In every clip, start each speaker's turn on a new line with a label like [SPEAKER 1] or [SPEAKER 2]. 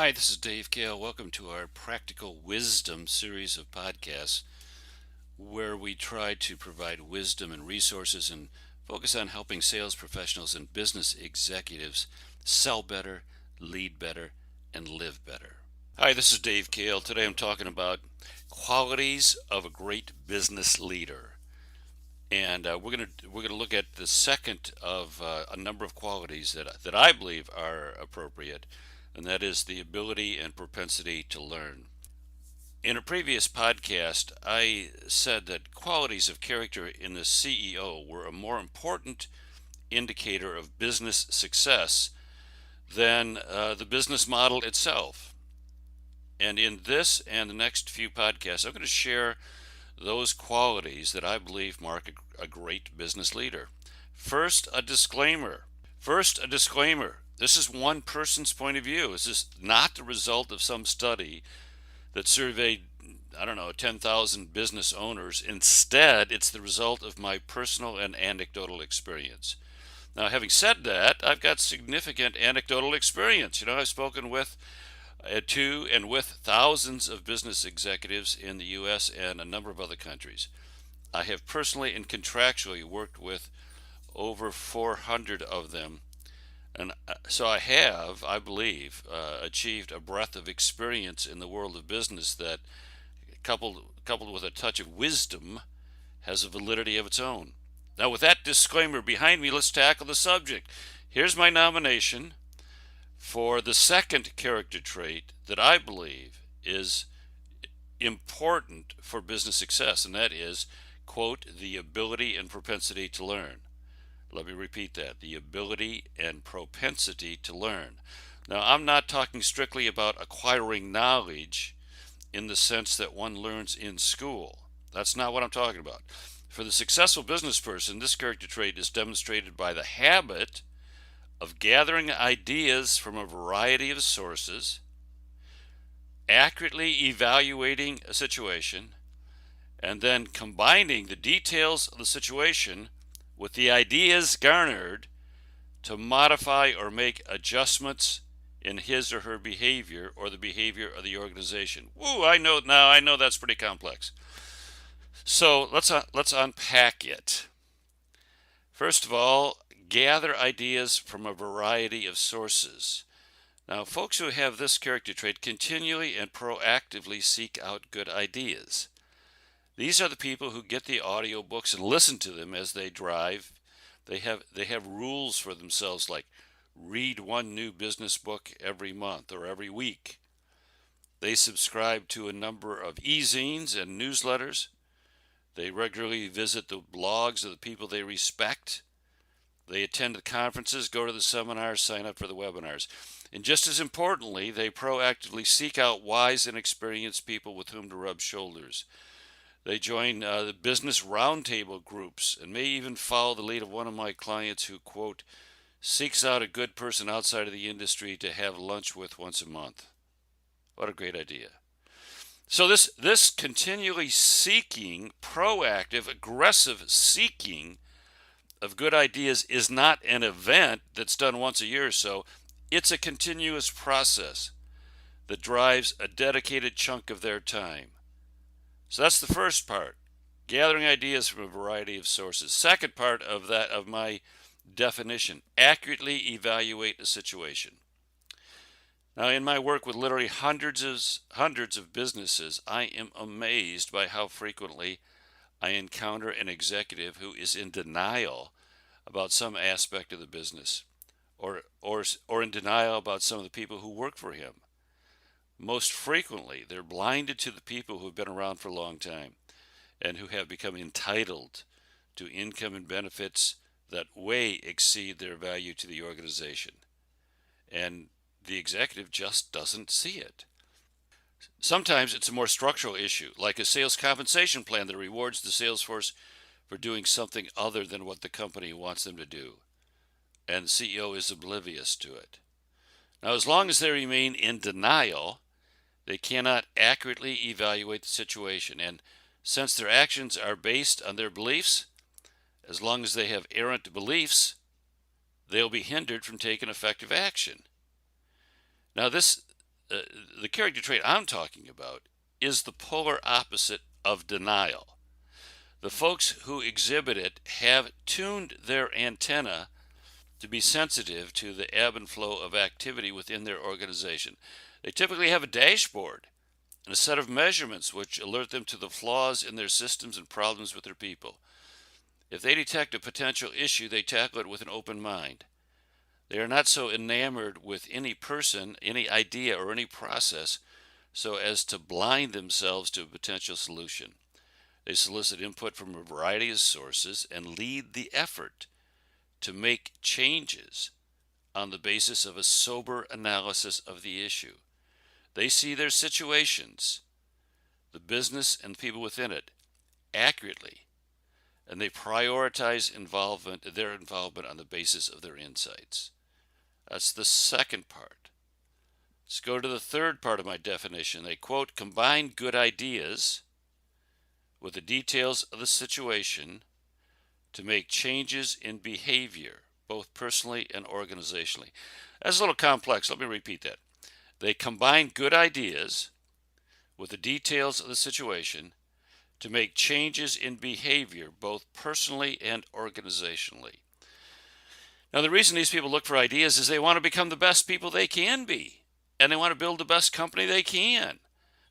[SPEAKER 1] Hi, this is Dave Kahle. Welcome to our Practical Wisdom series of podcasts where we try to provide wisdom and resources and focus on helping sales professionals and business executives sell better, lead better, and live better. Hi, this is Dave Kahle. Today I'm talking about qualities of a great business leader. And we're gonna look at the second of a number of qualities that I believe are appropriate, and that is the ability and propensity to learn. In a previous podcast, I said that qualities of character in the CEO were a more important indicator of business success than the business model itself. And in this and the next few podcasts, I'm going to share those qualities that I believe mark a great business leader. First, a disclaimer. This is one person's point of view. This is not the result of some study that surveyed, 10,000 business owners. Instead, it's the result of my personal and anecdotal experience. Now, having said that, I've got significant anecdotal experience. I've spoken to and with thousands of business executives in the U.S. and a number of other countries. I have personally and contractually worked with over 400 of them, and so I believe, achieved a breadth of experience in the world of business that, coupled with a touch of wisdom, has a validity of its own. Now, with that disclaimer behind me, let's tackle the subject. Here's my nomination for the second character trait that I believe is important for business success, and that is, quote, the ability and propensity to learn. Let me repeat that, the ability and propensity to learn. Now, I'm not talking strictly about acquiring knowledge in the sense that one learns in school. That's not what I'm talking about. For the successful business person, this character trait is demonstrated by the habit of gathering ideas from a variety of sources, accurately evaluating a situation, and then combining the details of the situation with the ideas garnered to modify or make adjustments in his or her behavior or the behavior of the organization. Woo, I know that's pretty complex. So let's unpack it. First of all, gather ideas from a variety of sources. Now, folks who have this character trait continually and proactively seek out good ideas. These are the people who get the audiobooks and listen to them as they drive. They have rules for themselves, like read one new business book every month or every week. They subscribe to a number of e-zines and newsletters. They regularly visit the blogs of the people they respect. They attend the conferences, go to the seminars, sign up for the webinars. And just as importantly, they proactively seek out wise and experienced people with whom to rub shoulders. They join the business roundtable groups and may even follow the lead of one of my clients who, quote, seeks out a good person outside of the industry to have lunch with once a month. What a great idea. So this continually seeking, proactive, aggressive seeking of good ideas is not an event that's done once a year or so. It's a continuous process that drives a dedicated chunk of their time. So that's the first part, gathering ideas from a variety of sources. Second part of my definition, accurately evaluate a situation. Now, in my work with literally hundreds of businesses, I am amazed by how frequently I encounter an executive who is in denial about some aspect of the business, or in denial about some of the people who work for him. Most frequently, they're blinded to the people who have been around for a long time and who have become entitled to income and benefits that way exceed their value to the organization. And the executive just doesn't see it. Sometimes it's a more structural issue, like a sales compensation plan that rewards the sales force for doing something other than what the company wants them to do, and the CEO is oblivious to it. Now, as long as they remain in denial, they cannot accurately evaluate the situation, and since their actions are based on their beliefs, as long as they have errant beliefs, they'll be hindered from taking effective action. Now, this uh, the character trait I'm talking about is the polar opposite of denial. The folks who exhibit it have tuned their antenna to be sensitive to the ebb and flow of activity within their organization. They typically have a dashboard and a set of measurements which alert them to the flaws in their systems and problems with their people. If they detect a potential issue, they tackle it with an open mind. They are not so enamored with any person, any idea, or any process so as to blind themselves to a potential solution. They solicit input from a variety of sources and lead the effort to make changes on the basis of a sober analysis of the issue. They see their situations, the business and the people within it, accurately, and they prioritize their involvement on the basis of their insights. That's the second part. Let's go to the third part of my definition. They quote, combine good ideas with the details of the situation to make changes in behavior, both personally and organizationally. That's a little complex. Let me repeat that. They combine good ideas with the details of the situation to make changes in behavior, both personally and organizationally. Now, the reason these people look for ideas is they want to become the best people they can be, and they want to build the best company they can.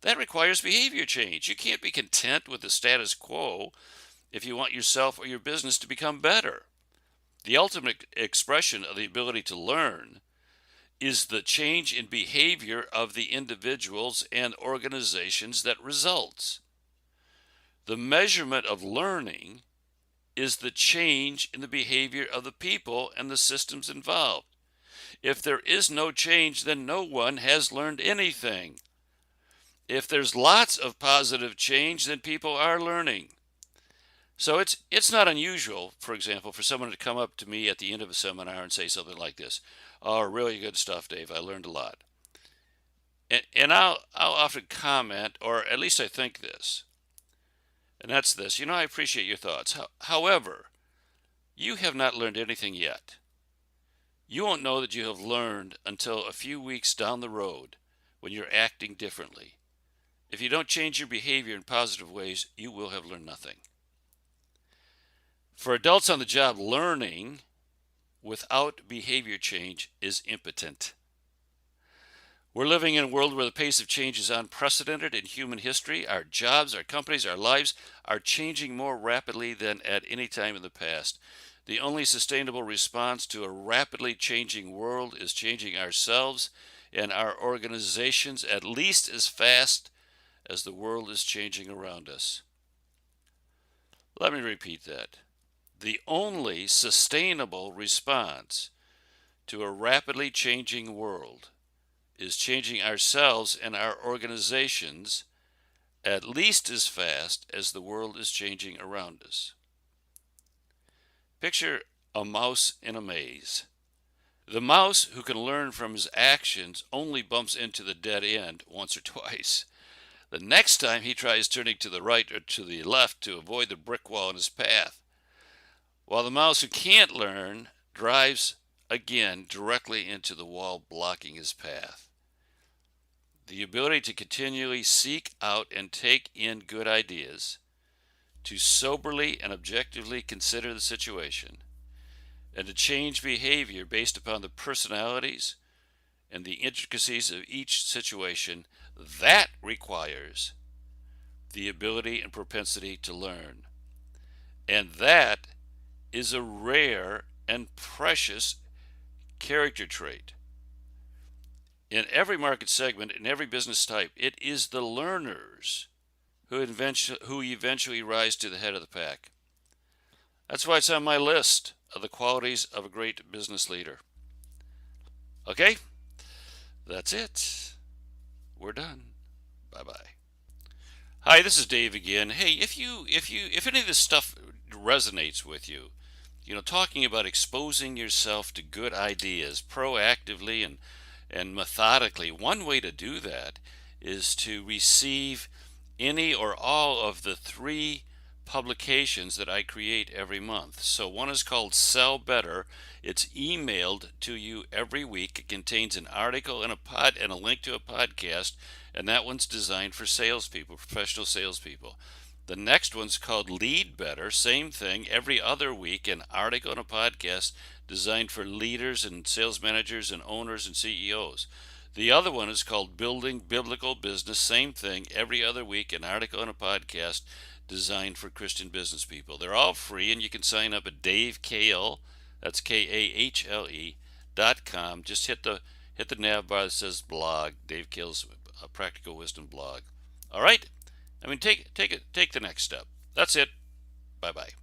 [SPEAKER 1] That requires behavior change. You can't be content with the status quo if you want yourself or your business to become better. The ultimate expression of the ability to learn is the change in behavior of the individuals and organizations that results. The measurement of learning is the change in the behavior of the people and the systems involved. If there is no change, then no one has learned anything. If there's lots of positive change, then people are learning. So it's not unusual, for example, for someone to come up to me at the end of a seminar and say something like this: "Oh, really good stuff, Dave. I learned a lot." And I'll often comment, or at least I think this, and that's this: I appreciate your thoughts. However, you have not learned anything yet. You won't know that you have learned until a few weeks down the road when you're acting differently. If you don't change your behavior in positive ways, you will have learned nothing. For adults on the job, learning without behavior change is impotent. We're living in a world where the pace of change is unprecedented in human history. Our jobs, our companies, our lives are changing more rapidly than at any time in the past. The only sustainable response to a rapidly changing world is changing ourselves and our organizations at least as fast as the world is changing around us. Let me repeat that. The only sustainable response to a rapidly changing world is changing ourselves and our organizations at least as fast as the world is changing around us. Picture a mouse in a maze. The mouse who can learn from his actions only bumps into the dead end once or twice. The next time he tries turning to the right or to the left to avoid the brick wall in his path. While the mouse who can't learn drives again directly into the wall blocking his path. The ability to continually seek out and take in good ideas, to soberly and objectively consider the situation, and to change behavior based upon the personalities and the intricacies of each situation, that requires the ability and propensity to learn. And that is a rare and precious character trait. In every market segment, in every business type, it is the learners who eventually rise to the head of the pack. That's why it's on my list of the qualities of a great business leader. Okay? That's it. We're done. Bye-bye. Hi, this is Dave again. Hey, if any of this stuff resonates with you, talking about exposing yourself to good ideas proactively and methodically, one way to do that is to receive any or all of the 3 publications that I create every month. So one is called Sell Better. It's emailed to you every week. It contains an article and a link to a podcast, and that one's designed for salespeople, professional salespeople. The next one's called Lead Better. Same thing, every other week, an article and a podcast designed for leaders and sales managers and owners and CEOs. The other one is called Building Biblical Business. Same thing, every other week, an article and a podcast designed for Christian business people. They're all free, and you can sign up at Dave Kahle. That's KAHLE.com. Just hit the nav bar that says blog. Dave Kahle's Practical Wisdom blog. All right. I mean, take the next step. That's it. Bye bye.